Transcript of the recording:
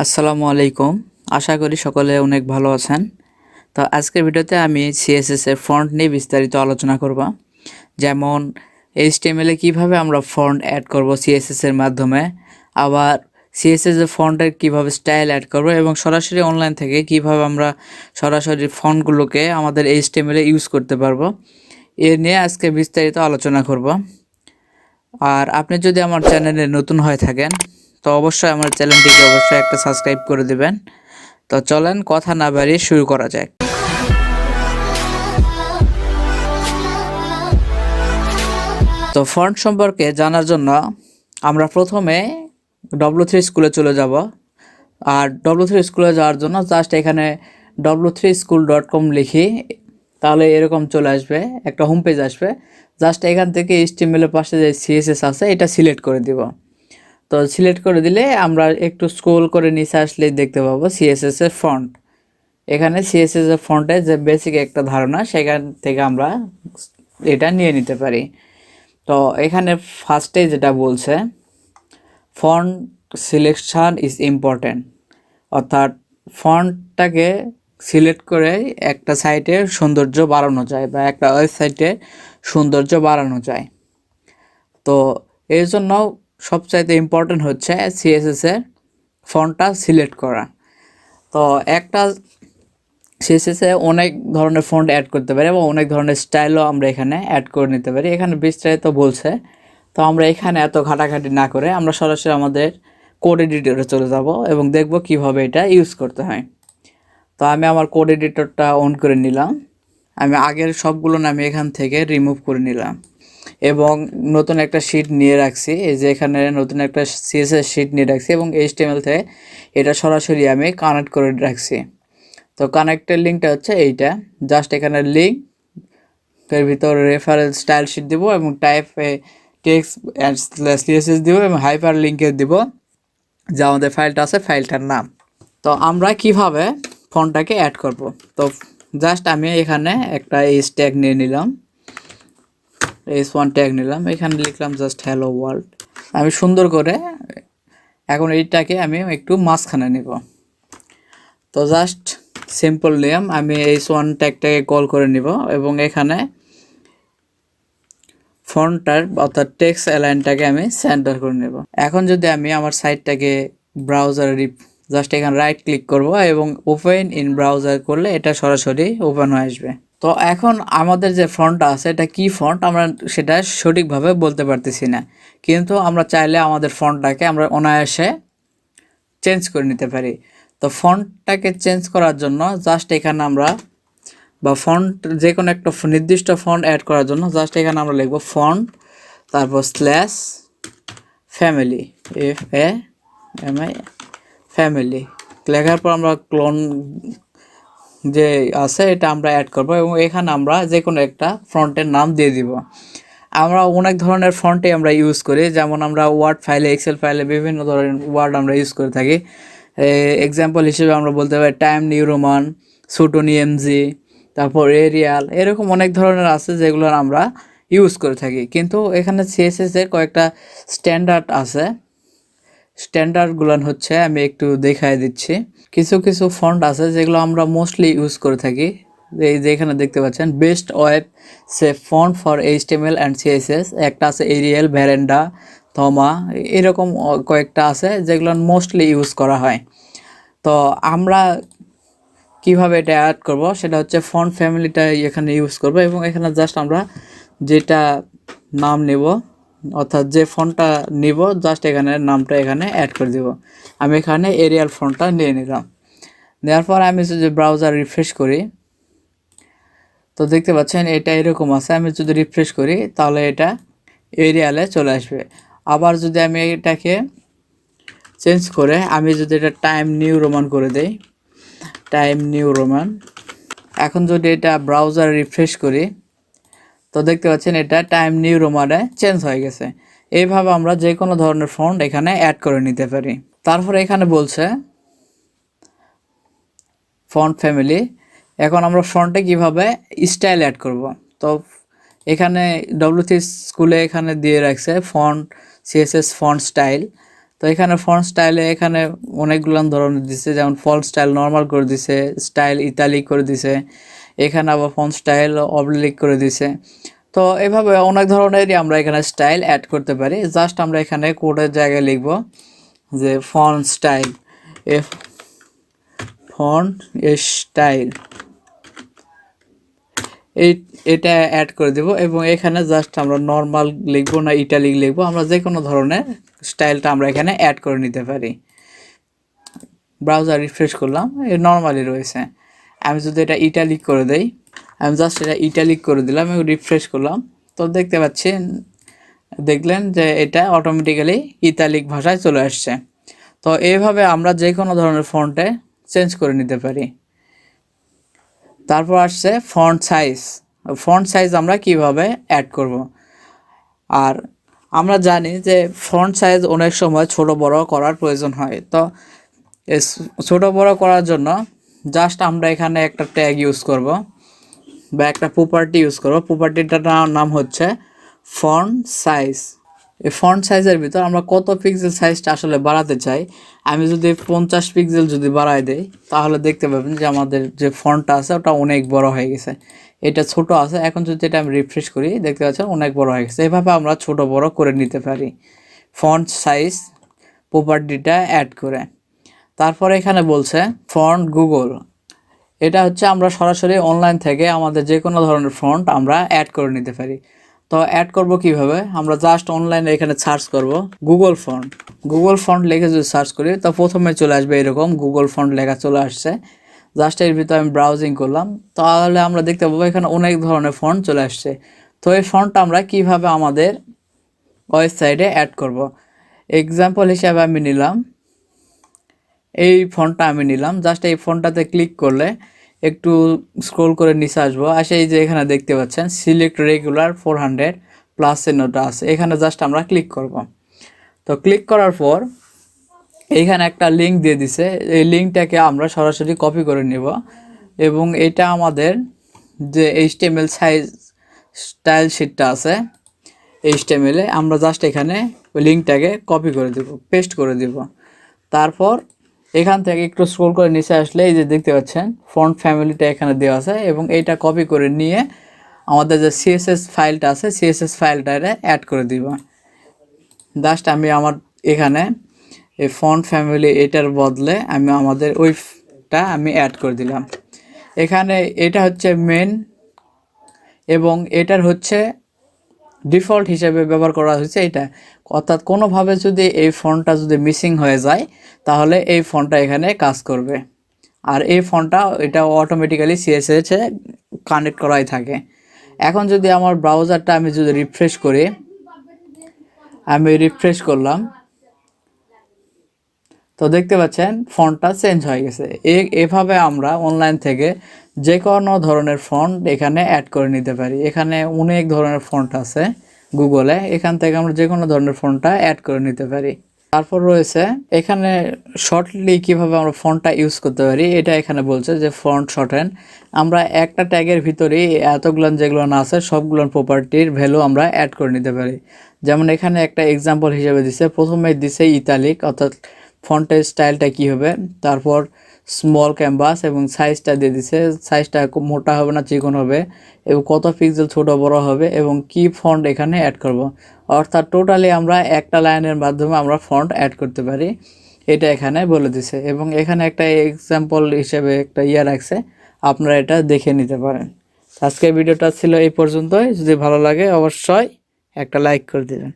আসসালামু আলাইকুম। আশা করি সকলে অনেক ভালো আছেন। তো আজকের ভিডিওতে আমি সিএসএস এর ফন্ট নিয়ে বিস্তারিত আলোচনা করব। যেমন এইচটিএমএল এ কিভাবে আমরা ফন্ট অ্যাড করব সিএসএস এর মাধ্যমে, আবার সিএসএস এর ফন্টের কিভাবে স্টাইল অ্যাড করব এবং সরাসরি অনলাইন থেকে কিভাবে আমরা সরাসরি ফন্টগুলোকে আমাদের এইচটিএমএল এ ইউজ করতে পারবো, এ নিয়ে আজকে বিস্তারিত আলোচনা করব। আর আপনি যদি আমার চ্যানেলে নতুন হয়ে থাকেন তো অবশ্যই আমার চ্যানেলটিকে অবশ্যই একটা সাবস্ক্রাইব করে দিবেন। তো চলেন কথা না বাড়িয়ে শুরু করা যাক। তো ফন্ট সম্পর্কে জানার জন্য আমরা প্রথমে W3 স্কুলে চলে যাব। আর W3 স্কুলে যাওয়ার জন্য জাস্ট এখানে w3school.com লিখি, তাহলে এরকম চলে আসবে, একটা হোম পেজ আসবে। জাস্ট এখান থেকে HTML এর পাশে যে CSS আছে এটা সিলেক্ট করে দিব। তো সিলেক্ট করে দিলে আমরা একটু স্ক্রল করে নিচে আসলেই দেখতে পাবো সিএসএস এর ফন্ট। এখানে সিএসএস এর ফন্টের যে বেসিক একটা ধারণা সেখান থেকে আমরা এটা নিয়ে নিতে পারি। তো এখানে ফার্স্টে যেটা বলছে, ফন্ট সিলেকশন ইজ ইম্পর্টেন্ট, অর্থাৎ ফন্টটাকে সিলেক্ট করে একটা সাইটের সৌন্দর্য বাড়ানো যায় বা একটা ওয়েবসাইটের সৌন্দর্য বাড়ানো যায়। তো এর জন্য সবচাইতে ইম্পর্টেন্ট হচ্ছে সিএসএস এর ফন্টটা সিলেক্ট করা। তো একটা সিএসএস এ অনেক ধরনের ফন্ট অ্যাড করতে পারি এবং অনেক ধরনের স্টাইলও আমরা এখানে অ্যাড করে নিতে পারি। এখানে বিস্তারিত বলছে, তো আমরা এখানে এত ঘাটাঘাটি না করে আমরা সরাসরি আমাদের কোড এডিটরে চলে যাব এবং দেখব কিভাবে এটা ইউজ করতে হয়। তো আমি আমার কোড এডিটরটা অন করে নিলাম। আমি আগের সবগুলো আমি এখান থেকে রিমুভ করে নিলাম এবং নতুন একটা শিট নিয়ে রাখছি। এই যে এখানে নতুন একটা সিএসএস শিট নিয়ে রাখছি এবং এইচটিএমএল থেকে এটা সরাসরি আমি কানেক্ট করে রাখছি। তো কানেক্টের লিঙ্কটা হচ্ছে এইটা, জাস্ট এখানে লিঙ্ক এর ভিতরে রেফারেন্স স্টাইল শিট দিব এবং টাইপে টেক্সট অ্যান্ড সিএসএস দিব এবং হাইপার লিঙ্কে দিব যা আমাদের ফাইলটা আছে ফাইলটার নাম। তো আমরা কিভাবে ফন্টটাকে অ্যাড করব, তো জাস্ট আমি এখানে একটা এইচ ট্যাগ নিয়ে নিলাম, S1 ট্যাগ নিলাম, এখানে লিখলাম জাস্ট হ্যালো ওয়ার্ল্ড। আমি সুন্দর করে এখন এইটাকে আমি একটু মাঝখানে নিব। তো জাস্ট সিম্পল নেম আমি S1 ট্যাগটাকে কল করে নিব এবং এখানে ফন্টটার অর্থাৎ টেক্সট অ্যালাইনটাকে আমি সেন্টার করে নেব। এখন যদি আমি আমার সাইটটাকে ব্রাউজারে জাস্ট এখানে রাইট ক্লিক করব এবং ওপেন ইন ব্রাউজার করলে এটা সরাসরি ওপেন হয়ে আসবে। তো এখন আমাদের যে ফন্টটা আছে এটা কি ফন্ট আমরা সেটা সঠিকভাবে বলতে পারতেছি না, কিন্তু আমরা চাইলে আমাদের ফন্টটাকে আমরা অনায়াসে চেঞ্জ করে নিতে পারি। তো ফন্টটাকে চেঞ্জ করার জন্য জাস্ট এখানে আমরা বা ফন্ট যে কোনো একটা নির্দিষ্ট ফন্ট অ্যাড করার জন্য জাস্ট এখানে আমরা লিখব ফন্ট, তারপর স্ল্যাশ ফ্যামিলি, FAMI ফ্যামিলি লেখার পর আমরা ক্লোন যে আছে এটা আমরা অ্যাড করব এবং এখানে আমরা যে কোনো একটা ফন্টের নাম দিয়ে দিব। আমরা অনেক ধরনের ফন্টে আমরা ইউজ করি, যেমন আমরা ওয়ার্ড ফাইলে, এক্সেল ফাইলে বিভিন্ন ধরনের ওয়ার্ড আমরা ইউজ করে থাকি। এক্সাম্পল হিসেবে আমরা বলতে পারি টাইম নিউ রোমান, সুটোনি এমজি, তারপর এরিয়াল, এরকম অনেক ধরনের আছে যেগুলো আমরা ইউজ করে থাকি। কিন্তু এখানে সিএসএস এর কয়েকটা স্ট্যান্ডার্ড আছে। স্ট্যান্ডার্ডগুলো হচ্ছে আমি একটু দেখাই দিচ্ছি। কিছু কিছু ফন্ট আছে যেগুলো আমরা মোস্টলি ইউজ করে থাকি। এই যে এখানে দেখতে পাচ্ছেন best web say font for HTML and CSS, একটা আছে এরিয়াল, ভ্যারেন্ডা, থমা, এরকম কয়েকটা আছে যেগুলো মোস্টলি ইউজ করা হয়। তো আমরা কিভাবে এটা অ্যাড করব সেটা হচ্ছে ফন্ট ফ্যামিলিটা এখানে ইউজ করব এবং এখানে জাস্ট আমরা যেটা নাম নেব অর্থাৎ যে ফন্টটা নিব জাস্ট এখানে নামটা এখানে অ্যাড করে দিব। আমি এখানে এরিয়াল ফন্টটা নিয়ে নিলাম। নেওয়ার পর আমি যদি ব্রাউজার রিফ্রেশ করি তো দেখতে পাচ্ছেন এটা এরকম আছে। আমি যদি রিফ্রেশ করি তাহলে এটা এরিয়ালে চলে আসবে। আবার যদি আমি এটাকে চেঞ্জ করে আমি যদি এটা টাইম নিউ রোমান করে দেই, টাইম নিউ রোমান, এখন যদি এটা ব্রাউজার রিফ্রেশ করি তো দেখতে পাচ্ছেন এটা টাইম নিউ রোমানে চেঞ্জ হয়ে গেছে। এইভাবে আমরা যে কোনো ধরনের ফন্ট এখানে অ্যাড করে নিতে পারি। তারপরে এখানে বলছে ফন্ট ফ্যামিলি, এখন আমরা ফন্টে কিভাবে স্টাইল অ্যাড করব। তো এখানে W3 স্কুলে এখানে দিয়ে রাখছে ফন্ট সিএসএস ফন্ট স্টাইল। তো এখানে ফন্ট স্টাইলে এখানে অনেকগুলো ধরনের দিছে, যেমন ফন্ট স্টাইল নর্মাল করে দিছে, স্টাইল ইতালিক করে দিছে, এখানে আবার ফন্ট স্টাইল অবলিক করে দিছে। তো এভাবে অনেক ধরনেরই আমরা এখানে স্টাইল অ্যাড করতে পারি। জাস্ট আমরা এখানে কোডের জায়গায় লিখব যে font style, F font style, এটা অ্যাড করে দেব এবং এখানে জাস্ট আমরা নর্মাল লিখবো না ইটালিক লিখবো, আমরা যে কোনো ধরনের স্টাইলটা আমরা এখানে অ্যাড করে নিতে পারি। ব্রাউজার রিফ্রেশ করলাম, নর্মালি রয়েছে। আমি যদি এটা ইটালিক করে দেই, আমি জাস্ট এটা ইটালিক করে দিলাম এবং রিফ্রেশ করলাম, তো দেখতে পাচ্ছেন, দেখলেন যে এটা অটোমেটিক্যালি ইতালিক ভাষায় চলে আসছে। তো এইভাবে আমরা যে কোনো ধরনের ফন্টে চেঞ্জ করে নিতে পারি। তারপর আসছে ফন্ট সাইজ। ফন্ট সাইজ আমরা কিভাবে অ্যাড করব। আর আমরা জানি যে ফন্ট সাইজ অনেক সময় ছোট বড় করার প্রয়োজন হয়। তো ছোট বড় করার জন্য জাস্ট আমরা এখানে একটা ট্যাগ ইউজ করব বা একটা প্রপার্টি ইউজ করব। প্রপার্টিটার নাম হচ্ছে ফন্ট সাইজ। এই ফন্ট সাইজের ভিতর আমরা কত পিক্সেল সাইজটা আসলে বাড়াতে চাই, আমি যদি 50 পিক্সেল যদি বাড়াই দেই, তাহলে দেখতে পাবেন যে আমাদের যে ফন্টটা আছে ওটা অনেক বড় হয়ে গেছে। এটা ছোট আছে, এখন যদি এটা আমি রিফ্রেশ করি দেখতে পাচ্ছেন অনেক বড় হয়ে গেছে। এভাবে আমরা ছোট বড় করে নিতে পারি ফন্ট সাইজ প্রপার্টিটা অ্যাড করে। তারপরে এখানে বলছে ফন্ট গুগল। এটা হচ্ছে আমরা সরাসরি অনলাইন থেকে আমাদের যে কোনো ধরনের ফন্ট আমরা অ্যাড করে নিতে পারি। তো অ্যাড করব কিভাবে, আমরা জাস্ট অনলাইনে এখানে সার্চ করব গুগল ফন্ট। গুগল ফন্ট লিখে যদি সার্চ করি তো প্রথমে চলে আসবে এরকম গুগল ফন্ট লেখা চলে আসছে। জাস্ট এর ভিতরে আমি ব্রাউজিং করলাম, তাহলে আমরা দেখতে পাবো এখানে অনেক ধরনের ফন্ট চলে আসছে। তো এই ফন্টটা আমরা কিভাবে আমাদের ওয়েবসাইটে অ্যাড করব, এক্সাম্পল হিসাবে আমি নিলাম এই ফন্টটা আমি নিলাম। জাস্ট এই ফন্টটাতে ক্লিক করলে একটু স্ক্রল করে নিচে আসবো, আসে এই যে এখানে দেখতে পাচ্ছেন সিলেক্ট রেগুলার 400 প্লাস চিহ্নটা আছে, এখানে জাস্ট আমরা ক্লিক করব। তো ক্লিক করার পর এইখানে একটা লিঙ্ক দিয়ে দিছে, এই লিঙ্কটাকে আমরা সরাসরি কপি করে নিব এবং এটা আমাদের যে HTML সাইজ স্টাইল শিটটা আছে HTML-এ আমরা জাস্ট এখানে ওই লিঙ্কটাকে কপি করে দেব, পেস্ট করে দেব। তারপর এখান থেকে একটু স্ক্রল করে নিচে আসলে এই যে দেখতে পাচ্ছেন ফন্ট ফ্যামিলিটা এখানে দেওয়া আছে এবং এইটা কপি করে নিয়ে আমাদের যে CSS ফাইলটা আছে CSS ফাইলটারে অ্যাড করে দিব। জাস্ট আমি আমার এখানে এই ফন্ট ফ্যামিলি এটার বদলে আমি আমাদের ওইটা আমি অ্যাড করে দিলাম। এখানে এটা হচ্ছে মেন এবং এটার হচ্ছে ডিফল্ট হিসেবে ব্যবহার করা হয়েছে এটা, অর্থাৎ কোনোভাবে যদি এই ফন্টটা যদি মিসিং হয়ে যায় তাহলে এই ফন্টটা এখানে কাজ করবে। আর এই ফন্টটা এটা অটোমেটিক্যালি CSS-এ কানেক্ট করাই থাকে। এখন যদি আমার ব্রাউজারটা আমি যদি রিফ্রেশ করি, আমি রিফ্রেশ করলাম, তো দেখতে পাচ্ছেন ফন্টটা চেঞ্জ হয়ে গেছে। এভাবে আমরা অনলাইন থেকে যে কোনো ধরনের ফন্ট এখানে অ্যাড করে নিতে পারি। এখানে অনেক ধরনের ফন্ট আছে গুগলে, এখান থেকে আমরা যে কোনো ধরনের ফন্টটা অ্যাড করে নিতে পারি। তারপর রয়েছে এখানে শর্টলি কিভাবে আমরা ফন্টটা ইউজ করতে পারি, এটা এখানে বলছে যে ফন্ট শর্টেন। আমরা একটা ট্যাগের ভিতরেই এতগুলো যেগুলো না আছে সবগুলো প্রপার্টির ভ্যালু আমরা অ্যাড করে নিতে পারি। যেমন এখানে একটা এক্সাম্পল হিসেবে দিছে, প্রথমে দিছে ইতালিক, অর্থাৎ ফন্টের স্টাইলটা কি হবে, তারপর স্মল ক্যানভাস এবং সাইজটা দিয়ে দিছে, সাইজটা খুব মোটা হবে না চিকন হবে এবং কত পিক্সেল ছোট বড় হবে এবং কি ফন্ট এখানে অ্যাড করব। অর্থাৎ টোটালি আমরা একটা লাইনের মাধ্যমে আমরা ফন্ট অ্যাড করতে পারি, এটা এখানে বলে দিছে। এবং এখানে একটা এক্সাম্পল হিসেবে একটা রাখছে, আপনারা এটা দেখে নিতে পারেন। আজকের ভিডিওটা ছিল এই পর্যন্তই, যদি ভালো লাগে অবশ্যই একটা লাইক করে দেবেন।